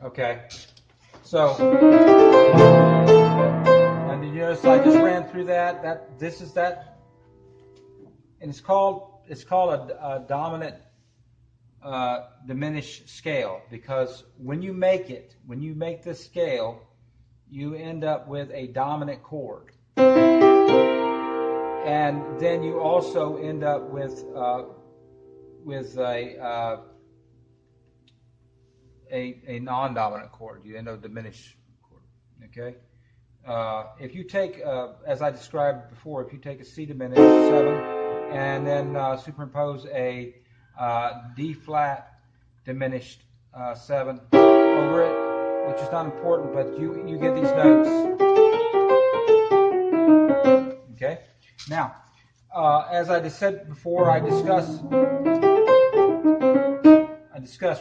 Okay, so, and you notice I just ran through that. This is that, and it's called a dominant diminished scale, because when you make this scale, you end up with a dominant chord, and then you also end up with a non-dominant chord. You end up with a diminished chord. Okay. If you take, as I described before, if you take a C diminished 7 and then superimpose a D flat diminished 7 over it, which is not important, but you get these notes. Okay. Now, as I just said before, I discussed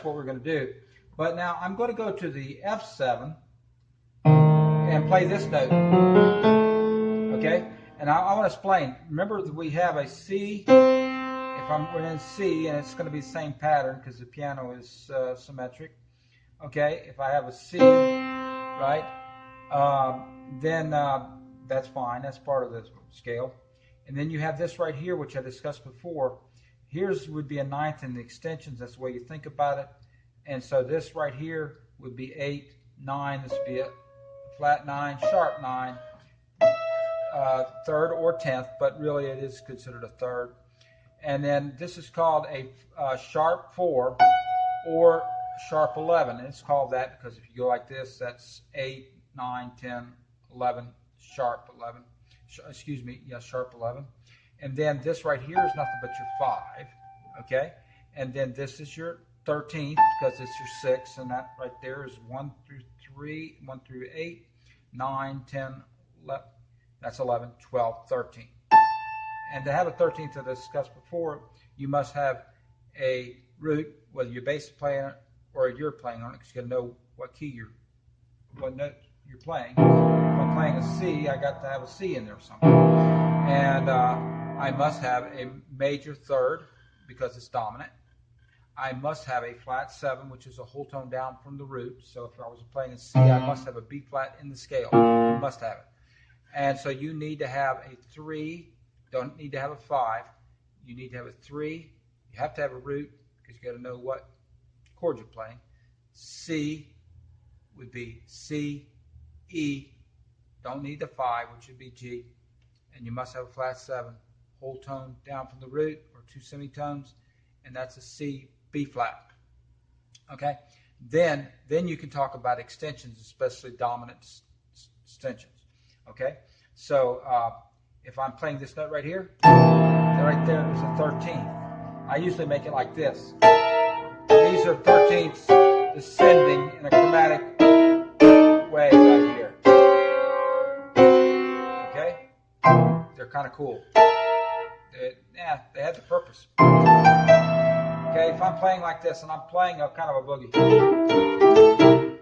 what we're going to do. But now I'm going to go to the F7 and play this note. Okay? And I want to explain. Remember that we have a C. We're in C, and it's going to be the same pattern because the piano is symmetric. Okay? If I have a C, right, then that's fine. That's part of the scale. And then you have this right here, which I discussed before. Here's would be a ninth in the extensions. That's the way you think about it. And so this right here would be 8, 9. This would be a flat 9, sharp 9, third or 10th, but really it is considered a third. And then this is called a sharp 4 or sharp 11. And it's called that because if you go like this, that's 8, 9, 10, 11, sharp 11. Excuse me, yeah, sharp 11. And then this right here is nothing but your 5, okay? And then this is your 13th because it's your 6, and that right there is 1 through 3, 1 through 8, 9, 10, 11. That's 11, 12, 13. And to have a 13th, as I discussed before, you must have a root, whether your bass is playing it or you're playing on it, because you got to know what key what note you're playing. If I'm playing a C, I got to have a C in there somewhere. And I must have a major third because it's dominant. I must have a flat 7, which is a whole tone down from the root. So if I was playing a C, I must have a B flat in the scale. You must have it. And so you need to have a 3. Don't need to have a 5. You need to have a 3. You have to have a root because you got to know what chord you're playing. C would be C, E. Don't need the 5, which would be G. And you must have a flat 7, whole tone down from the root, or 2 semitones, and that's a C, B flat. Okay? Then you can talk about extensions, especially dominant extensions. Okay? So if I'm playing this note right here, right there is a 13th. I usually make it like this. These are 13ths descending in a chromatic way right here. Okay? They're kind of cool. They have the purpose. Okay, if I'm playing like this and I'm playing a kind of a boogie,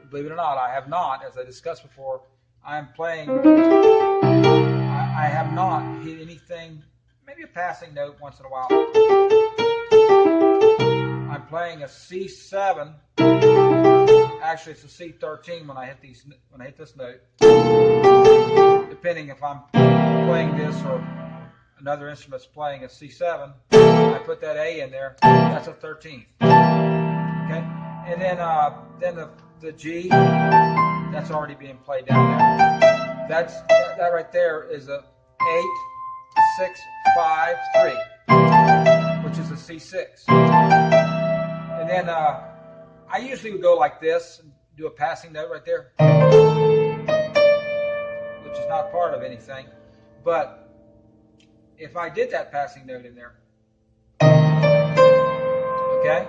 believe it or not, I have not, as I discussed before, I have not hit anything, maybe a passing note once in a while. I'm playing a C7. Actually, it's a C13 when I hit this note. Depending if I'm playing this or another instrument's playing a C7, I put that A in there. That's a 13th. Okay, and then the G, that's already being played down there. That right there is a 8, 6, 5, 3, which is a C6. And then I usually would go like this and do a passing note right there, which is not part of anything. But if I did that passing note in there, okay?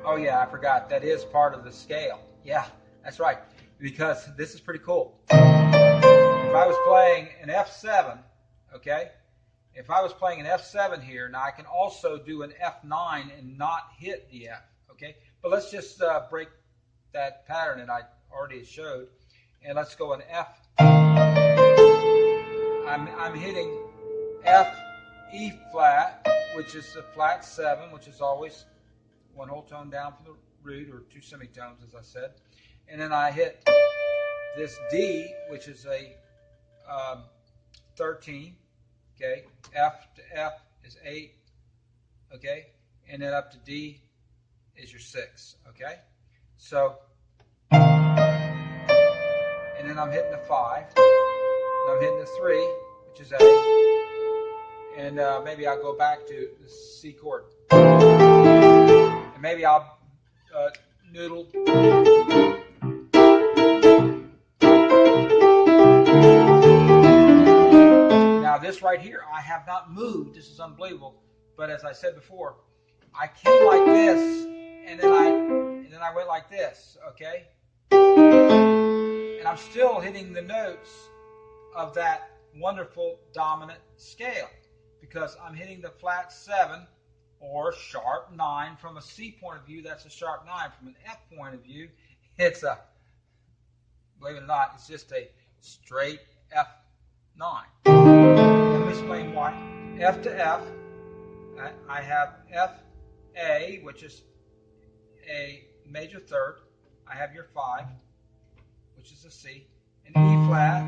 Oh yeah, I forgot. That is part of the scale. Yeah, that's right. Because this is pretty cool. If I was playing an F7, okay? If I was playing an F7 here, now I can also do an F9 and not hit the F, okay? But let's just break that pattern that I already showed, and let's go an F. I'm hitting F, E flat, which is a flat 7, which is always one whole tone down from the root, or 2 semitones, as I said. And then I hit this D, which is a 13, okay? F to F is 8, okay? And then up to D is your 6, okay? So, and then I'm hitting the 5, and I'm hitting the 3, which is A, and maybe I'll go back to the C chord. And maybe I'll noodle. Now this right here, I have not moved. This is unbelievable. But as I said before, I came like this, and then I went like this, okay? And I'm still hitting the notes of that wonderful dominant scale, because I'm hitting the flat 7 or sharp 9. From a C point of view, that's a sharp 9. From an F point of view, it's a, believe it or not, it's just a straight F9. Let me explain why. F to F, I have F A, which is a major third. I have your 5, which is a C. And E flat,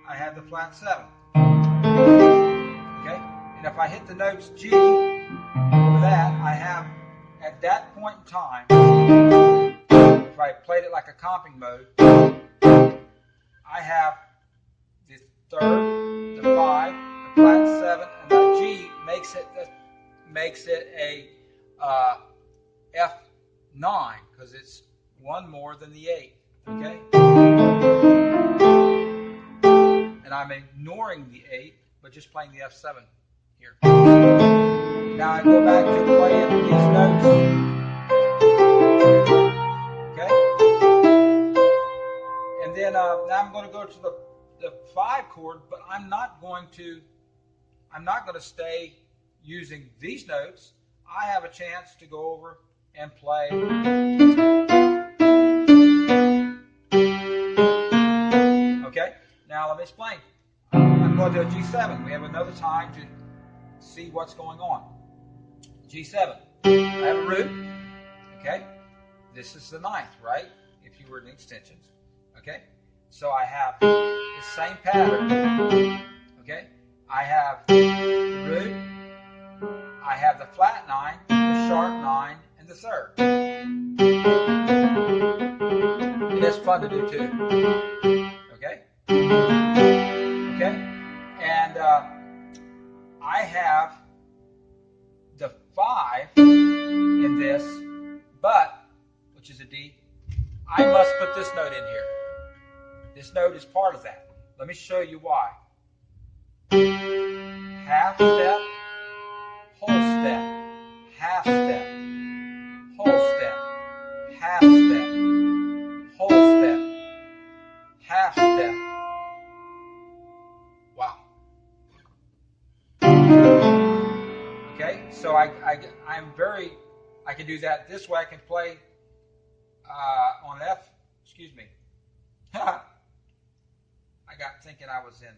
I have the flat 7. Okay? And if I hit the notes G, over that, I have, at that point in time, if I played it like a comping mode, I have the third, the 5, the flat 7, and the G makes it a F9, because it's one more than the 8. Okay? And I'm ignoring the 8, but just playing the F7 here. Now I go back to playing these notes. Okay? And then now I'm going to go to the 5 chord, but I'm not going to stay using these notes. I have a chance to go over and play. Okay? Now let me explain. I'm going to a G7. We have another time to see what's going on. G7. I have a root. Okay? This is the 9th, right? If you were in extensions. Okay? So I have the same pattern. Okay? I have the root. I have the flat 9, the sharp 9, and the 3rd. And it's fun to do too. Okay? Okay? And I have the 5 in this, but, which is a D, I must put this note in here. This note is part of that. Let me show you why. Half step, whole step, half step, whole step, half step, whole step, half step. Wow. Okay, so I can do that this way. I can play on F, excuse me. I got thinking I was in.